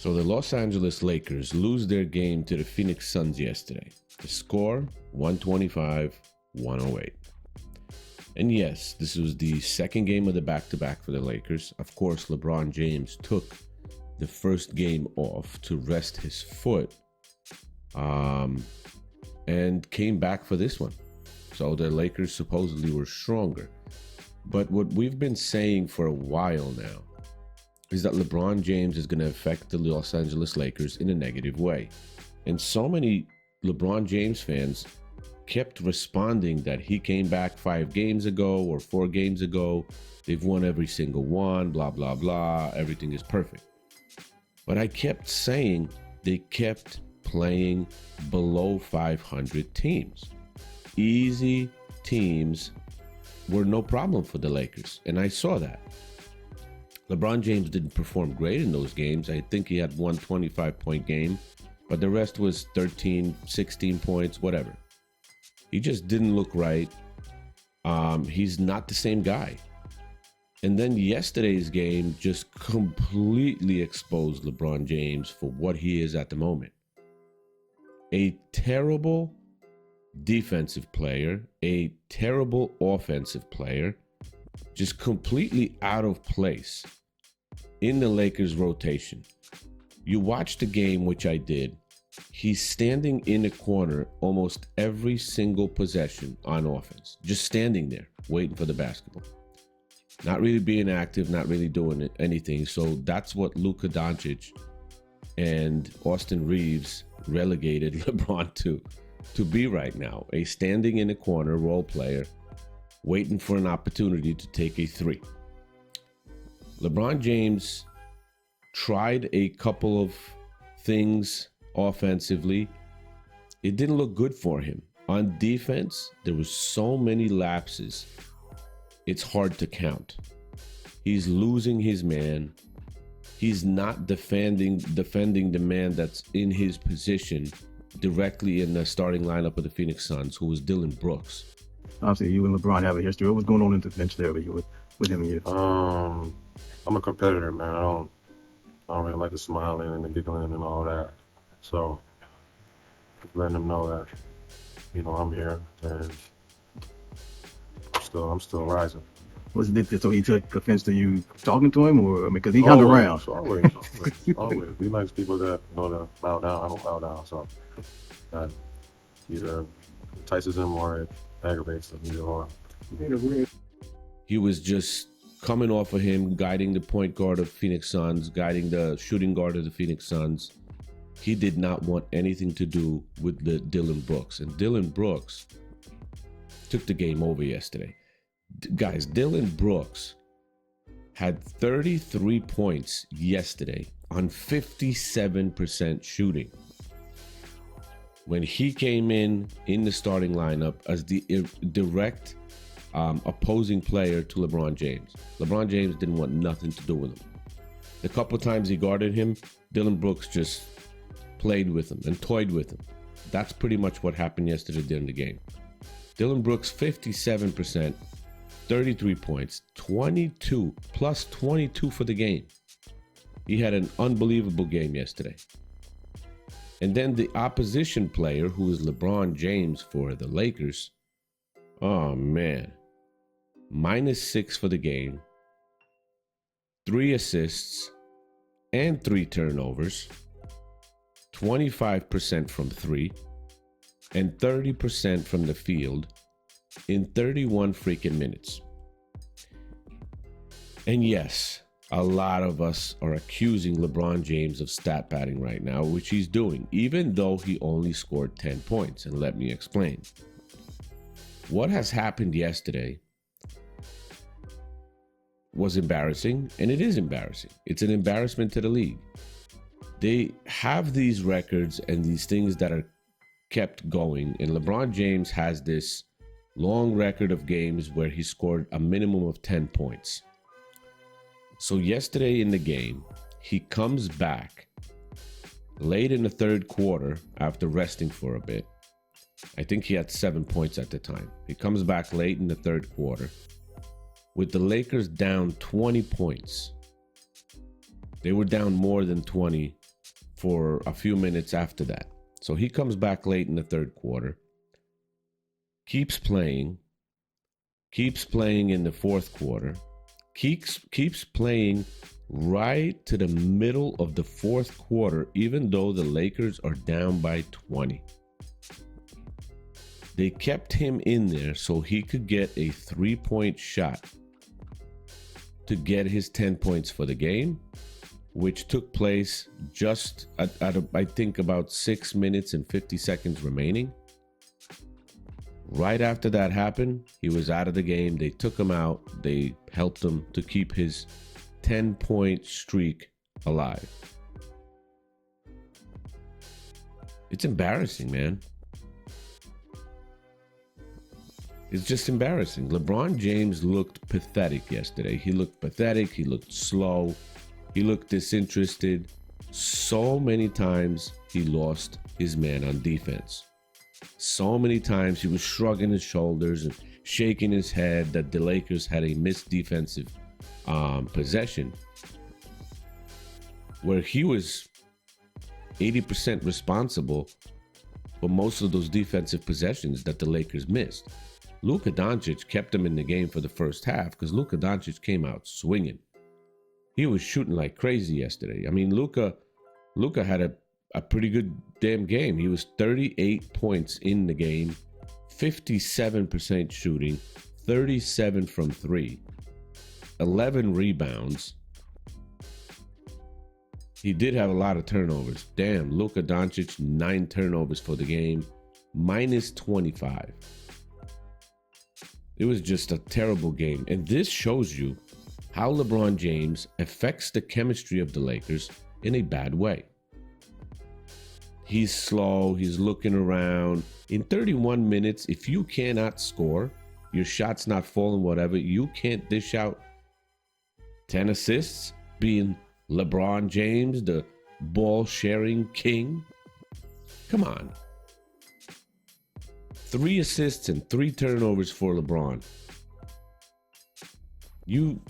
So the Los Angeles Lakers lose their game to the Phoenix Suns yesterday. The score, 125-108. And yes, this was the second game of the back-to-back for the Lakers. Of course, LeBron James took the first game off to rest his foot and came back for this one. So the Lakers supposedly were stronger. But what we've been saying for a while now is that LeBron James is going to affect the Los Angeles Lakers in a negative way. And so many LeBron James fans kept responding that he came back 5 games ago or 4 games ago. They've won every single one, blah, blah, blah. Everything is perfect. But I kept saying they kept playing below 500 teams. Easy teams were no problem for the Lakers. And I saw that. LeBron James didn't perform great in those games. I think he had one 25-point game, but the rest was 13, 16 points, whatever. He just didn't look right. He's not the same guy. And then yesterday's game just completely exposed LeBron James for what he is at the moment. A terrible defensive player, a terrible offensive player, just completely out of place in the Lakers rotation. You watch the game, which I did. He's standing in a corner almost every single possession on offense, just standing there waiting for the basketball. Not really being active, not really doing anything. So that's what Luka Doncic and Austin Reeves relegated LeBron to be right now. A standing in a corner role player waiting for an opportunity to take a 3. LeBron James tried a couple of things offensively. It didn't look good for him. On defense, there was so many lapses. It's hard to count. He's losing his man. He's not defending the man that's in his position directly in the starting lineup of the Phoenix Suns, who was Dillon Brooks. Obviously, you and LeBron have a history. What was going on in the bench there with him and you? I'm a competitor, man. I don't really like the smiling and the giggling and all that. So, letting them know that, I'm here and I'm still rising. Was it so he took offense to you talking to him, or because he hung around? Always. He likes people that know to bow down. I don't bow down, so that either entices him or it aggravates him. Either or. He was just coming off of him, guiding the point guard of Phoenix Suns, guiding the shooting guard of the Phoenix Suns. He did not want anything to do with the Dillon Brooks. And Dillon Brooks took the game over yesterday. Guys, Dillon Brooks had 33 points yesterday on 57% shooting. When he came in the starting lineup as the direct opposing player to LeBron James. LeBron James didn't want nothing to do with him. The couple times he guarded him, Dillon Brooks just played with him and toyed with him. That's pretty much what happened yesterday during the game. Dillon Brooks, 57%, 33 points, 22 plus 22 for the game. He had an unbelievable game yesterday. And then the opposition player, who is LeBron James for the Lakers, oh man, -6 for the game, 3 assists and 3 turnovers, 25% from 3, and 30% from the field in 31 freaking minutes. And yes, a lot of us are accusing LeBron James of stat padding right now, which he's doing, even though he only scored 10 points. And let me explain. What has happened yesterday was embarrassing, and it is embarrassing. It's an embarrassment to the league. They have these records and these things that are kept going, and LeBron James has this long record of games where he scored a minimum of 10 points. So yesterday in the game, he comes back late in the third quarter after resting for a bit. I think he had 7 points at the time. He comes back late in the third quarter with the Lakers down 20 points. They were down more than 20 for a few minutes after that. So he comes back late in the third quarter, keeps playing in the fourth quarter, keeps playing right to the middle of the fourth quarter, even though the Lakers are down by 20. They kept him in there so he could get a 3-point shot to get his 10 points for the game, which took place just at I think about 6 minutes and 50 seconds remaining. Right after that happened, he was out of the game. They took him out. They helped him to keep his 10-point streak alive. It's embarrassing, man. It's just embarrassing. LeBron James looked pathetic yesterday. He looked pathetic. He looked slow. He looked disinterested. So many times he lost his man on defense. So many times he was shrugging his shoulders and shaking his head that the Lakers had a missed defensive possession, where he was 80% responsible for most of those defensive possessions that the Lakers missed. Luka Doncic kept him in the game for the first half because Luka Doncic came out swinging. He was shooting like crazy yesterday. I mean, Luka had a pretty good damn game. He was 38 points in the game, 57% shooting, 37 from 3, 11 rebounds. He did have a lot of turnovers. Damn, Luka Doncic, 9 turnovers for the game, minus 25. It was just a terrible game. And this shows you how LeBron James affects the chemistry of the Lakers in a bad way. He's slow. He's looking around. In 31 minutes, if you cannot score, your shot's not falling, whatever, you can't dish out 10 assists, being LeBron James, the ball-sharing king. Come on. 3 assists and 3 turnovers for LeBron. You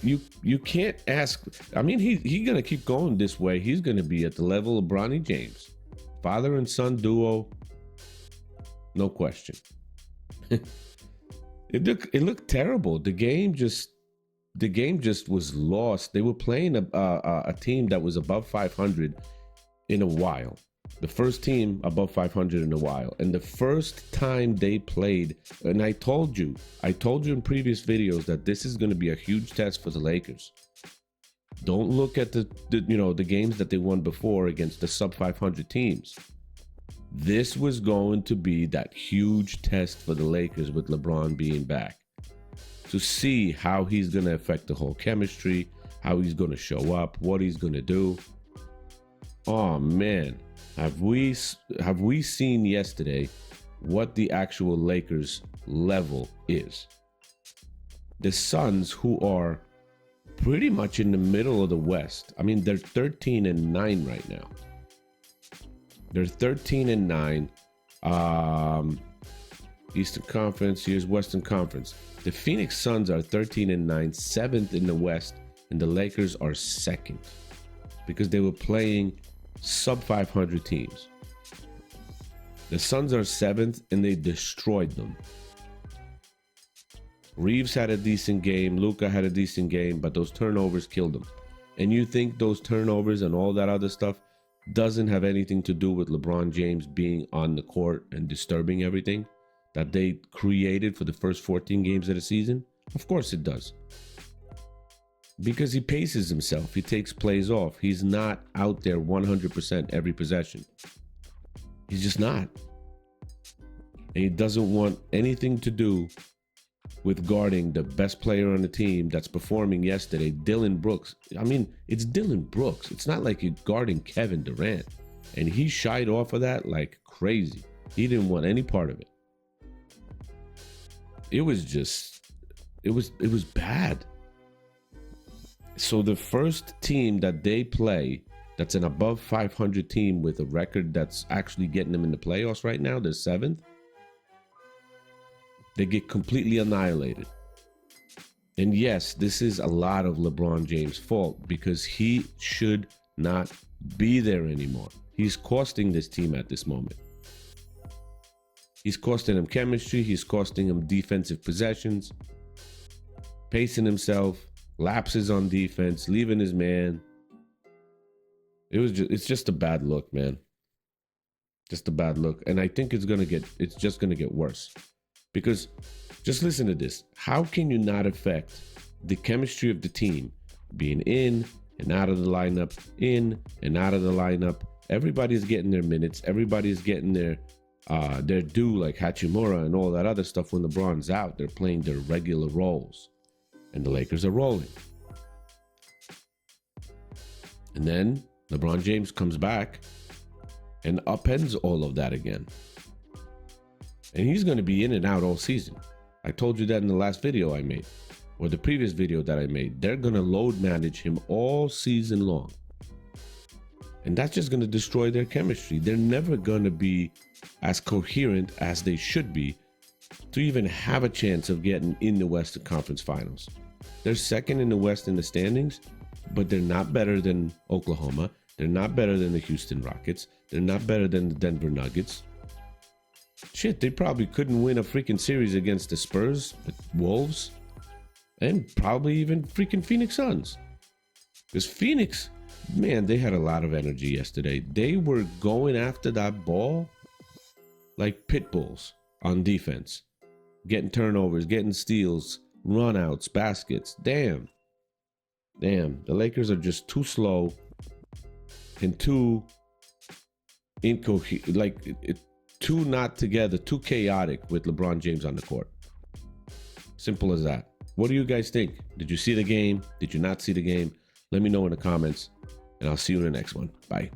can't ask. I mean, he's gonna keep going this way. He's gonna be at the level of Bronny James, father and son duo, no question. It looked terrible. The game just was lost. They were playing a team that was above 500 in a while. The first team above 500 in a while. And the first time they played, and I told you in previous videos that this is going to be a huge test for the Lakers. Don't look at the games that they won before against the sub 500 teams. This was going to be that huge test for the Lakers with LeBron being back, to see how he's going to affect the whole chemistry, how he's going to show up, what he's going to do. Oh man, have we seen yesterday what the actual Lakers level is? The Suns, who are pretty much in the middle of the West. I mean, they're 13-9 right now. They're 13-9. Eastern Conference, here's Western Conference. The Phoenix Suns are 13-9, 7th in the West, and the Lakers are 2nd because they were playing sub 500 teams. The Suns are 7th, and they destroyed them. Reeves had a decent game. Luka had a decent game, but those turnovers killed them. And you think those turnovers and all that other stuff doesn't have anything to do with LeBron James being on the court and disturbing everything that they created for the first 14 games of the season? Of course it does. Because he paces himself. He takes plays off. He's not out there 100% every possession. He's just not. And he doesn't want anything to do with guarding the best player on the team that's performing yesterday, Dillon Brooks. I mean, it's Dillon Brooks. It's not like you're guarding Kevin Durant. And he shied off of that like crazy. He didn't want any part of it. It was bad. So the first team that they play that's an above 500 team with a record that's actually getting them in the playoffs right now, they're 7th. They get completely annihilated. And yes, this is a lot of LeBron James' fault because he should not be there anymore. He's costing this team at this moment. He's costing them chemistry. He's costing them defensive possessions, pacing himself, lapses on defense, leaving his man. It's just a bad look, man. Just a bad look. And I think it's just gonna get worse. Because just listen to this. How can you not affect the chemistry of the team being in and out of the lineup, in and out of the lineup? Everybody's getting their minutes. Everybody's getting their due, like Hachimura and all that other stuff. When LeBron's out, they're playing their regular roles. And the Lakers are rolling. And then LeBron James comes back and upends all of that again. And he's going to be in and out all season. I told you that in the last video I made, or the previous video that I made. They're going to load manage him all season long. And that's just going to destroy their chemistry. They're never going to be as coherent as they should be to even have a chance of getting in the Western Conference Finals. They're second in the West in the standings, but they're not better than Oklahoma. They're not better than the Houston Rockets. They're not better than the Denver Nuggets. Shit, they probably couldn't win a freaking series against the Spurs, the Wolves, and probably even freaking Phoenix Suns. Because Phoenix, man, they had a lot of energy yesterday. They were going after that ball like pit bulls on defense. Getting turnovers, getting steals, runouts, baskets. Damn. The Lakers are just too slow and too incoherent, too not together, too chaotic with LeBron James on the court. Simple as that. What do you guys think? Did you see the game? Did you not see the game? Let me know in the comments, and I'll see you in the next one. Bye.